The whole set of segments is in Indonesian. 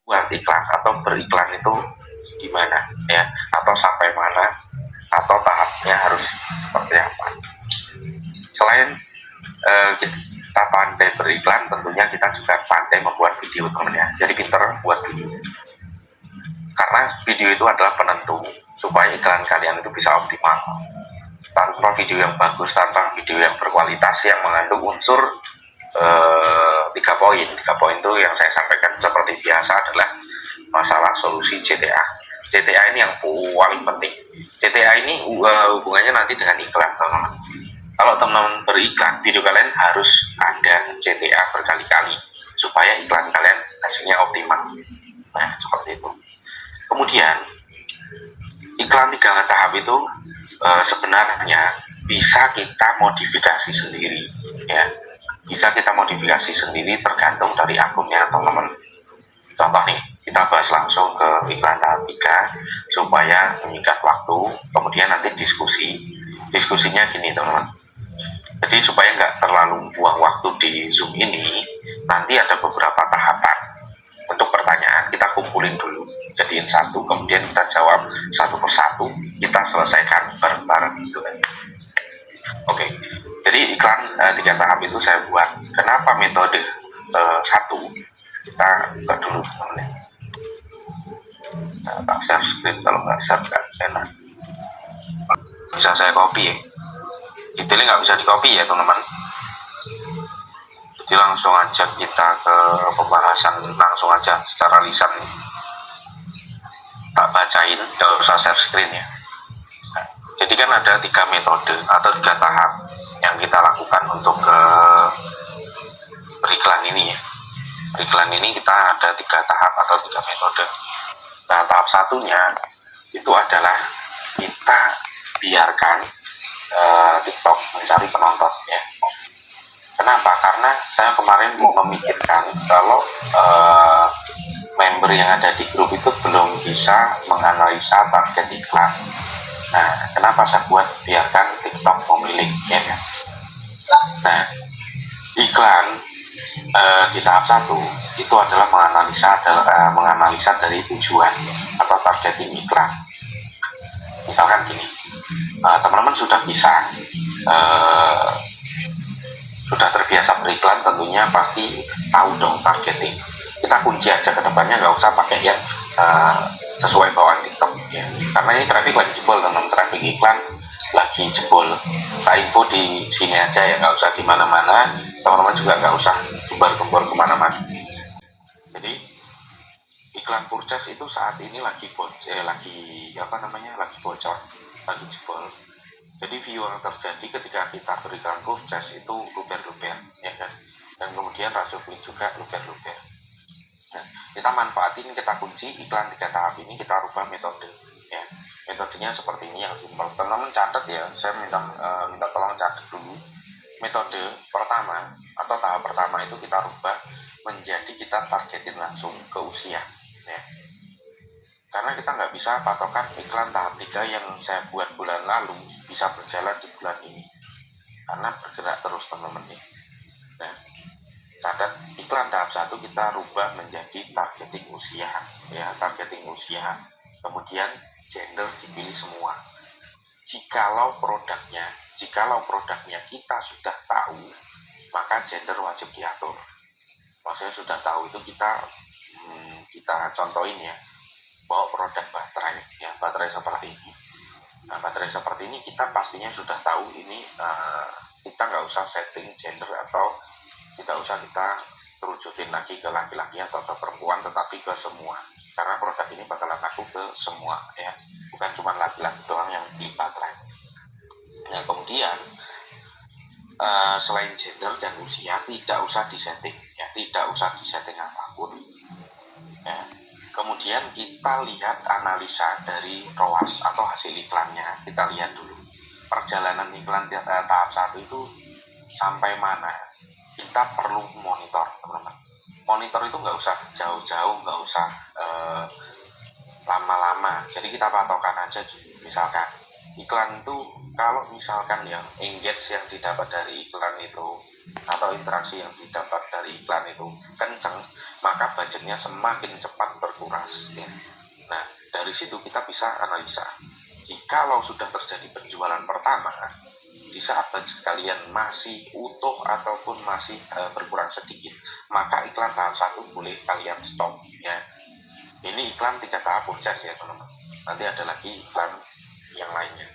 buat iklan atau beriklan itu di mana ya, atau sampai mana, atau tahapnya harus seperti apa. Selain kita pandai beriklan, tentunya kita juga pandai membuat video teman ya. Jadi pinter buat video, karena video itu adalah penentu supaya iklan kalian itu bisa optimal. Tanpa video yang bagus, tanpa video yang berkualitas yang mengandung unsur 3 poin itu yang saya sampaikan seperti biasa adalah masalah solusi CTA. CTA ini yang paling penting. CTA ini hubungannya nanti dengan iklan, teman-teman. Kalau teman-teman beriklan, video kalian harus ada CTA berkali-kali supaya iklan kalian hasilnya optimal. Nah, seperti itu. Kemudian iklan 3 tahap itu sebenarnya bisa kita modifikasi sendiri ya. Bisa kita modifikasi sendiri tergantung dari akunnya teman-teman. Contoh nih, kita bahas langsung ke iklan tahap 3 supaya menyingkat waktu. Kemudian nanti diskusinya gini teman-teman. Jadi supaya nggak terlalu buang waktu di Zoom ini, nanti ada beberapa tahapan. Untuk pertanyaan kita kumpulin dulu, jadiin satu, kemudian kita jawab satu persatu, kita selesaikan bareng-bareng gitu kan. Oke, jadi iklan 3 tahap itu saya buat. Kenapa metode 1? Kita buka dulu teman-teman. Nah, tak share screen, kalau nggak share nggak enak. Bisa saya copy ya. Detailnya nggak bisa di copy ya teman-teman. Jadi langsung aja kita ke pembahasan, langsung aja secara lisan tak bacain, nggak usah share screen ya. Nah, jadi kan ada 3 metode atau 3 tahap yang kita lakukan untuk beriklan ini ya. Beriklan ini kita ada 3 tahap atau 3 metode. Nah, tahap satunya itu adalah kita biarkan TikTok mencari penonton ya. Kenapa? Karena saya kemarin memikirkan kalau member yang ada di grup itu belum bisa menganalisa target iklan. Nah, kenapa saya buat biarkan TikTok memilih ya kan? Nah, iklan di tahap 1 itu adalah menganalisa dari tujuan atau targeting iklan. Misalkan gini, teman-teman sudah bisa sudah terbiasa beriklan, tentunya pasti tahu dong targeting. Kita kunci aja ke depannya, nggak usah pakai yang sesuai bawaan TikTok ya. Karena ini traffic lagi jebol, teman-teman. Traffic iklan lagi jebol. Kita info di sini aja ya, nggak usah di mana-mana. Teman-teman juga nggak usah gembar-gembor kemana-mana. Jadi iklan purchase itu saat ini lagi bocor, lagi jebol. Jadi view yang terjadi ketika kita berikan purchase itu luber-luber ya kan, dan kemudian rasio klik juga luber-luber. Nah, kita manfaatin, kita kunci iklan 3 tahap ini, kita rubah metode ya. Metodenya seperti ini yang simpel, teman-teman catat ya, saya minta tolong catat dulu. Metode pertama atau tahap pertama itu kita rubah menjadi kita targetin langsung ke usia ya. Karena kita nggak bisa patokan iklan tahap 3 yang saya buat bulan lalu bisa berjalan di bulan ini, karena bergerak terus teman-teman ya. Nah, catat, iklan tahap 1 kita rubah menjadi targeting usia ya, targeting usia. Kemudian gender dipilih semua. Jikalau produknya kita sudah tahu, maka gender wajib diatur. Maksudnya sudah tahu itu kita contohin ya, bawa produk baterai ya, baterai seperti ini. Nah, baterai seperti ini kita pastinya sudah tahu ini, kita nggak usah setting gender atau tidak usah kita terujutin lagi ke laki-laki atau ke perempuan, tetapi ke semua, karena produk ini bakalan laku ke semua ya, bukan cuma laki-laki doang yang beli baterai. Nah, kemudian selain gender dan usia tidak usah disetting ya, tidak usah disetting apapun ya. Kemudian kita lihat analisa dari ROAS atau hasil iklannya. Kita lihat dulu perjalanan iklan tahap 1 itu sampai mana. Kita perlu monitor teman-teman. Monitor itu nggak usah jauh-jauh, nggak usah lama-lama. Jadi kita patokan aja gitu. Misalkan iklan itu kalau misalkan ya engage yang didapat dari iklan itu atau interaksi yang didapat dari iklan itu kenceng, maka budgetnya semakin cepat terkuras ya. Nah, dari situ kita bisa analisa. Jikalau sudah terjadi penjualan pertama, di saat budget kalian masih utuh ataupun masih berkurang sedikit, maka iklan tahap 1 boleh kalian stop ya. Ini iklan 3 tahap purchase ya teman-teman. Nanti ada lagi iklan yang lainnya.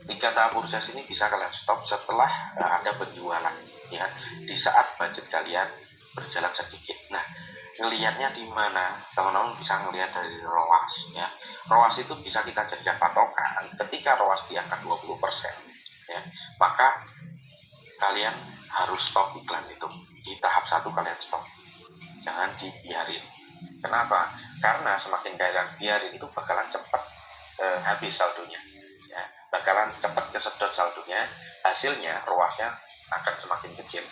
3 tahap purchase ini bisa kalian stop setelah ada penjualan ya, di saat budget kalian berjalan sedikit. Nah, ngelihatnya di mana? Teman-teman bisa ngelihat dari ROAS ya. ROAS itu bisa kita jadikan patokan. Ketika ROAS di angka 20% ya, maka kalian harus stop iklan itu. Di tahap 1 kalian stop. Jangan dibiarin. Kenapa? Karena semakin kalian biarin itu bakalan cepat habis saldonya. Ya, bakalan cepat kesedot saldonya, hasilnya ROAS-nya akan semakin kecil.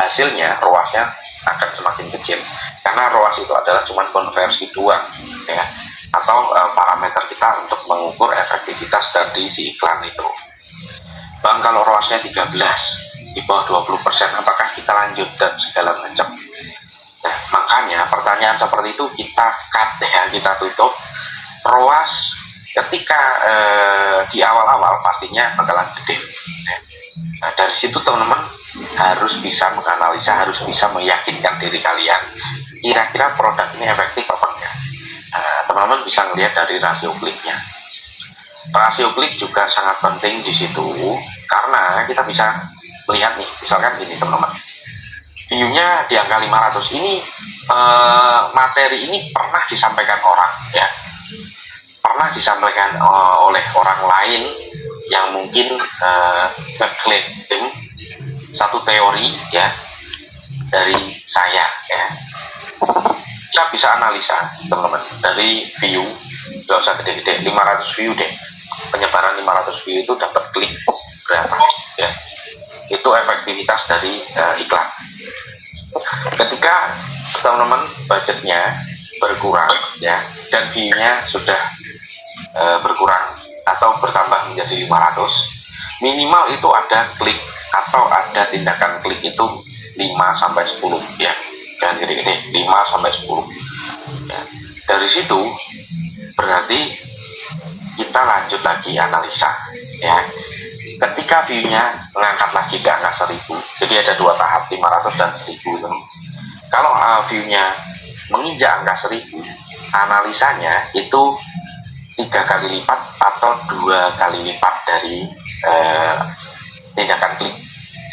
Hasilnya ROAS-nya akan semakin kecil. Karena ROAS itu adalah cuma konversi doang ya, atau parameter kita untuk mengukur efektivitas dari si iklan itu. Bang, kalau ROAS-nya 13 di bawah 20%, apakah kita lanjut dan segala macam? Nah, makanya pertanyaan seperti itu kita cut ya, kita tutup. ROAS ketika di awal-awal pastinya bakalan gede. Nah, dari situ teman-teman harus bisa menganalisa, harus bisa meyakinkan diri kalian kira-kira produk ini efektif apa enggak. Nah, teman-teman bisa melihat dari rasio kliknya. Rasio klik juga sangat penting di situ karena kita bisa melihat nih, misalkan gini teman-teman, view-nya di angka 500 ini, materi ini pernah disampaikan orang ya, pernah disampaikan oleh orang lain yang mungkin nge-claim satu teori ya dari saya ya. Kita bisa analisa teman-teman dari view, gak usah gede-gede, 500 view deh, penyebaran 500 view itu dapat klik berapa ya, itu efektivitas dari iklan. Ketika teman-teman budgetnya berkurang ya, dan view-nya sudah berkurang atau bertambah menjadi 500, minimal itu ada klik atau ada tindakan klik itu 5-10 ya, jangan gede-gede, 5-10 ya. Dari situ berarti kita lanjut lagi analisa ya. Ketika view-nya mengangkat lagi ke angka 1000, jadi ada 2 tahap, 500 dan 1000 itu. Kalau view-nya menginjak angka 1000, analisanya itu 3 kali lipat atau 2 kali lipat dari tindakan klik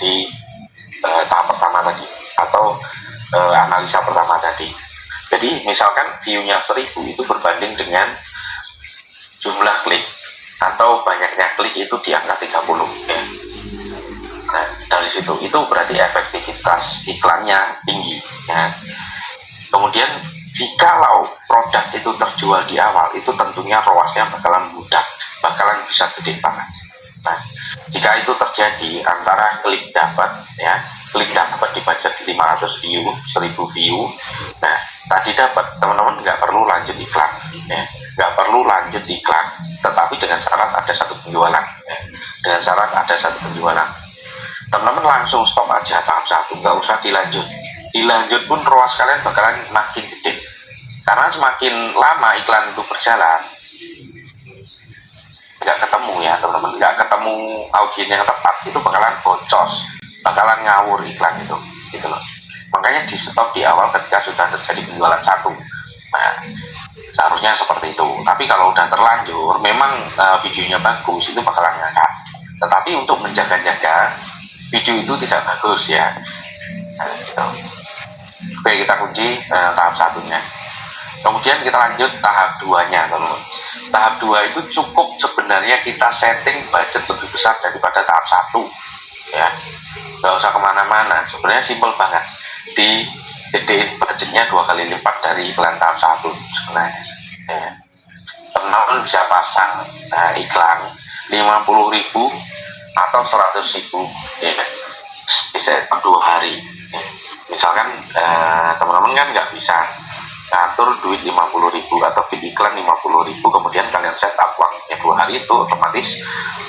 di tahap pertama tadi atau analisa pertama tadi. Jadi misalkan view-nya 1000 itu berbanding dengan jumlah klik atau banyaknya klik itu di angka 30 ya. Nah, dari situ itu berarti efektivitas iklannya tinggi ya. Kemudian jikalau produk itu terjual di awal, itu tentunya ROAS-nya bakalan mudah, bakalan bisa gede banget. Nah, jika itu terjadi antara klik dapat ya, klik dapat di budget 500 view, 1000 view, nah tadi dapat, teman-teman nggak perlu lanjut iklan ya, nggak perlu lanjut iklan, tetapi dengan syarat ada satu penjualan ya. Dengan syarat ada satu penjualan, teman-teman langsung stop aja tahap 1, nggak usah dilanjut. Dilanjut pun ROAS kalian bakalan makin gede, karena semakin lama iklan itu berjalan nggak ketemu ya teman-teman, nggak ketemu audien yang tepat, itu bakalan bocos, bakalan ngawur iklan itu gitu loh. Makanya di stop di awal ketika sudah terjadi penjualan 1. Nah, seharusnya seperti itu. Tapi kalau udah terlanjur, memang videonya bagus, itu bakalan ngangkat. Tetapi untuk menjaga-jaga video itu tidak bagus ya. Nah, gitu. Oke, kita kunci tahap 1-nya. Kemudian kita lanjut tahap 2-nya teman-teman. Tahap 2 itu cukup sebenarnya kita setting budget lebih besar daripada tahap 1 ya. Gak usah kemana-mana, sebenarnya simpel banget. Di gedein budgetnya 2 kali lipat dari iklan tahap 1 sebenarnya ya. Teman-teman bisa pasang iklan 50.000 atau 100.000 ya, bisa 2 hari ya. Misalkan teman-teman kan nggak bisa atur duit 50.000 atau feed iklan 50.000, kemudian kalian set up waktunya 2 hari, itu otomatis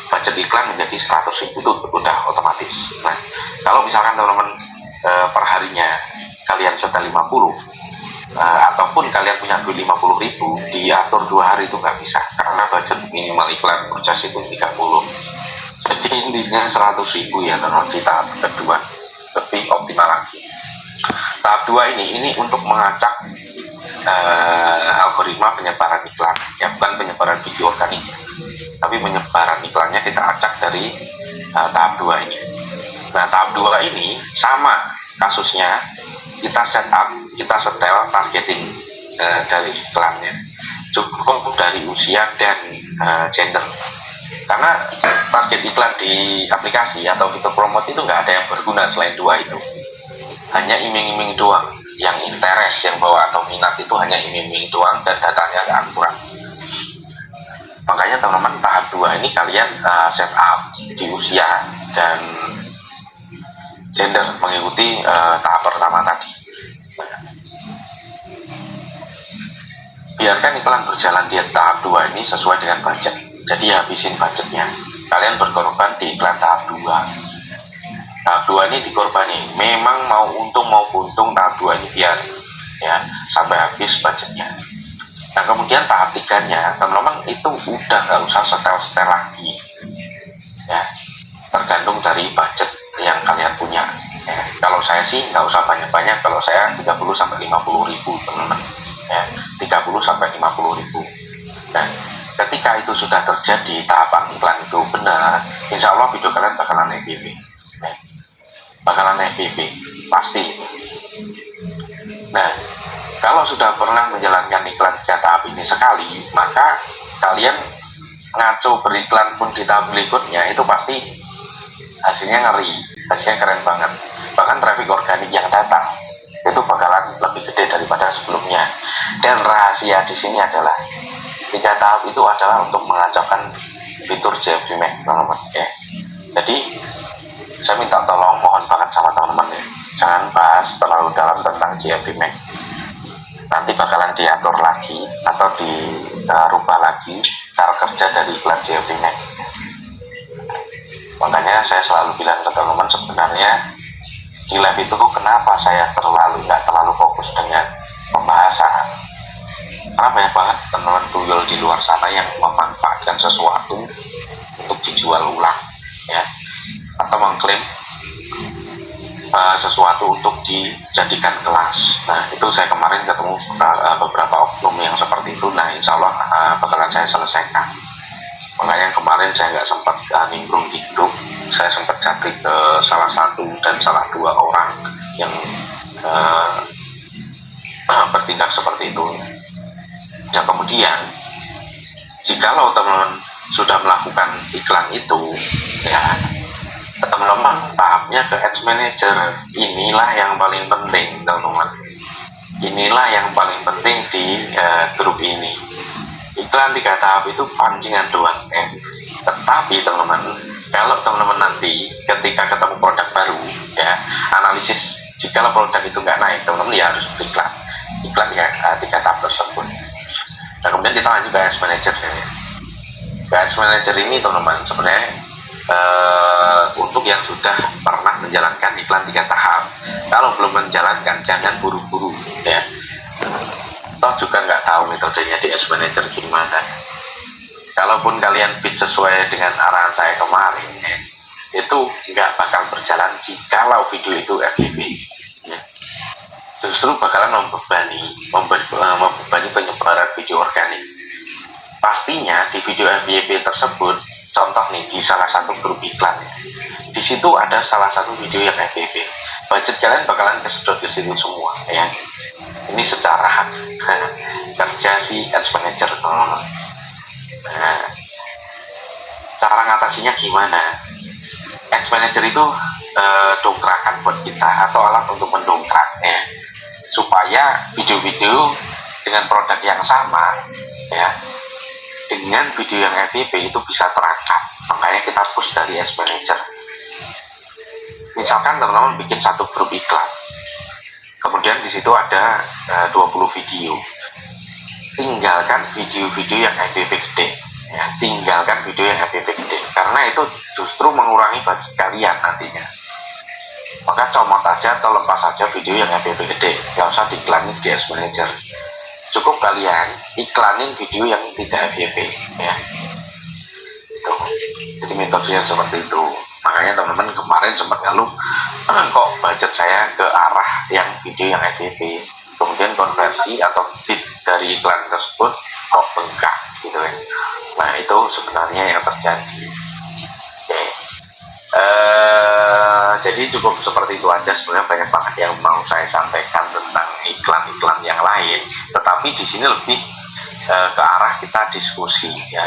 budget iklan menjadi 100.000, itu udah otomatis. Nah, kalau misalkan teman-teman perharinya kalian setel 50, ataupun kalian punya duit 50.000, diatur 2 hari itu nggak bisa, karena budget minimal iklan proses itu 30. Jadi intinya 100.000 ya teman-teman di tahap kedua, lebih optimal lagi. Tahap 2 ini untuk mengacak algoritma penyebaran iklan, ya bukan penyebaran video organik, tapi penyebaran iklannya kita acak dari tahap 2 ini. Nah, tahap 2 ini sama kasusnya, kita setup, kita setel targeting dari iklannya, cukup dari usia dan gender, karena target iklan di aplikasi atau fitur promote itu nggak ada yang berguna selain 2 itu, hanya iming-iming doang, yang interest, yang bawa atau minat itu hanya iming-iming doang, dan datanya nggak akurat. Makanya teman-teman tahap 2 ini kalian setup di usia dan gender mengikuti tahap pertama tadi. Biarkan iklan berjalan di tahap 2 ini sesuai dengan budget, jadi habisin budgetnya, kalian berkorban di iklan tahap 2. Tahap 2 ini dikorbanin, memang mau untung mau buntung, tahap 2 ini biar ya sampai habis budgetnya. Nah, kemudian tahap 3-nya teman-teman itu udah nggak usah setel-setel lagi ya, tergantung dari budget yang kalian punya ya. Kalau saya sih nggak usah banyak-banyak, kalau saya 30-50 ribu teman-teman ya, 30-50 ribu. Nah, ketika itu sudah terjadi, tahapan iklan itu benar, insya Allah video kalian bakalan FYP ya. Bakalan FYP pasti. Nah, kalau sudah pernah menjalankan iklan 3 tahap ini sekali, maka kalian ngaco beriklan pun di tahap berikutnya itu pasti hasilnya ngeri, hasilnya keren banget. Bahkan traffic organik yang datang itu bakalan lebih gede daripada sebelumnya. Dan rahasia di sini adalah 3 tahap itu adalah untuk mengancapkan fitur JFD Max, teman-teman ya. Jadi saya minta tolong, mohon banget sama teman-teman ya, jangan bahas terlalu dalam tentang JFD Max. Nanti bakalan diatur lagi atau dirubah lagi cara kerja dari iklan JFD Max. Makanya saya selalu bilang ke teman-teman, sebenarnya di live itu kenapa saya nggak terlalu fokus dengan pembahasan, karena banyak banget teman-teman tuyul di luar sana yang memanfaatkan sesuatu untuk dijual ulang ya, atau mengklaim sesuatu untuk dijadikan kelas. Nah, itu saya kemarin ketemu beberapa oknum yang seperti itu. Nah, insya Allah bakalan saya selesaikan. Makanya kemarin saya nggak sempat nimbrung di grup, saya sempat cari ke salah satu dan salah 2 orang yang bertindak seperti itu. Ya, kemudian jikalau teman-teman sudah melakukan iklan itu ya, teman-teman tahapnya ke Ads Manager, inilah yang paling penting teman-teman, inilah yang paling penting di grup ini. Iklan 3 tahap itu pancingan doang tetapi teman-teman, kalau teman-teman nanti ketika ketemu produk baru ya, analisis jika produk itu nggak naik, teman-teman ya harus beriklan iklan 3 tahap tersebut. Nah, kemudian kita lanjut ke Ads Manager ya. Ads Manager ini teman-teman sebenarnya untuk yang sudah pernah menjalankan iklan 3 tahap. Kalau belum menjalankan, jangan buru-buru ya, toh juga nggak tahu metodenya di Ads Manager gimana. Kalaupun kalian fit sesuai dengan arahan saya kemarin ya, itu nggak bakal berjalan jikalau video itu FYP ya. Justru bakalan membebani penyebaran video organik. Pastinya di video FYP tersebut, contoh nih di salah satu grup iklan, di situ ada salah satu video yang FYP, budget kalian bakalan kesedot ke situ semua ya. Ini secara kerja si Ads Manager. Nah, cara ngatasinya gimana? Ads Manager itu dongkrakan buat kita atau alat untuk mendongkrak ya, supaya video-video dengan produk yang sama ya, dengan video yang FYP itu bisa terangkat. Makanya kita push dari Ads Manager. Misalkan teman-teman bikin satu grup iklan, Kemudian di situ ada 20 video. Tinggalkan video-video yang FYP gede, ya. Tinggalkan video yang FYP gede, karena itu justru mengurangi budget kalian nantinya. Maka comot aja atau lepas aja video yang FYP gede, nggak usah diiklanin di Ads Manager. Cukup kalian iklanin video yang tidak FYP, ya. Tuh. Jadi metodenya seperti itu. Makanya teman-teman kemarin sempat ngeluh, kok budget saya ke arah yang video yang FYP, kemudian konversi atau bid dari iklan tersebut kok bengkak gitu kan. Nah itu sebenarnya yang terjadi. Oke. Jadi cukup seperti itu aja, sebenarnya banyak banget yang mau saya sampaikan tentang iklan-iklan yang lain, tetapi di sini lebih ke arah kita diskusi, ya,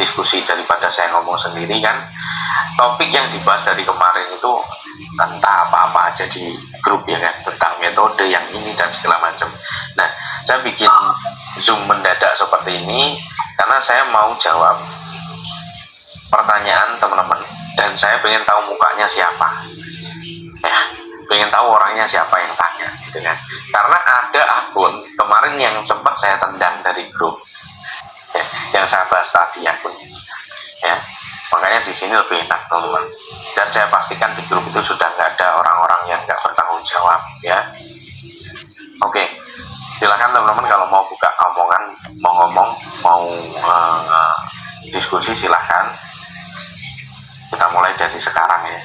diskusi daripada saya ngomong sendiri kan. Topik yang dibahas dari kemarin itu entah apa-apa aja di grup, ya kan, tentang metode yang ini dan segala macam. Nah, saya bikin Zoom mendadak seperti ini karena saya mau jawab pertanyaan teman-teman, dan saya pengen tahu mukanya siapa, ya, pengen tahu orangnya siapa yang tanya gitu kan. Karena ada akun kemarin yang sempat saya tendang dari grup, ya, yang saya bahas tadi akun, ya. Makanya di sini lebih enak teman-teman, dan saya pastikan di grup itu sudah nggak ada orang-orang yang nggak bertanggung jawab, ya. Oke, silakan teman-teman kalau mau buka omongan, mau ngomong, mau diskusi, silahkan. Kita mulai dari sekarang, ya.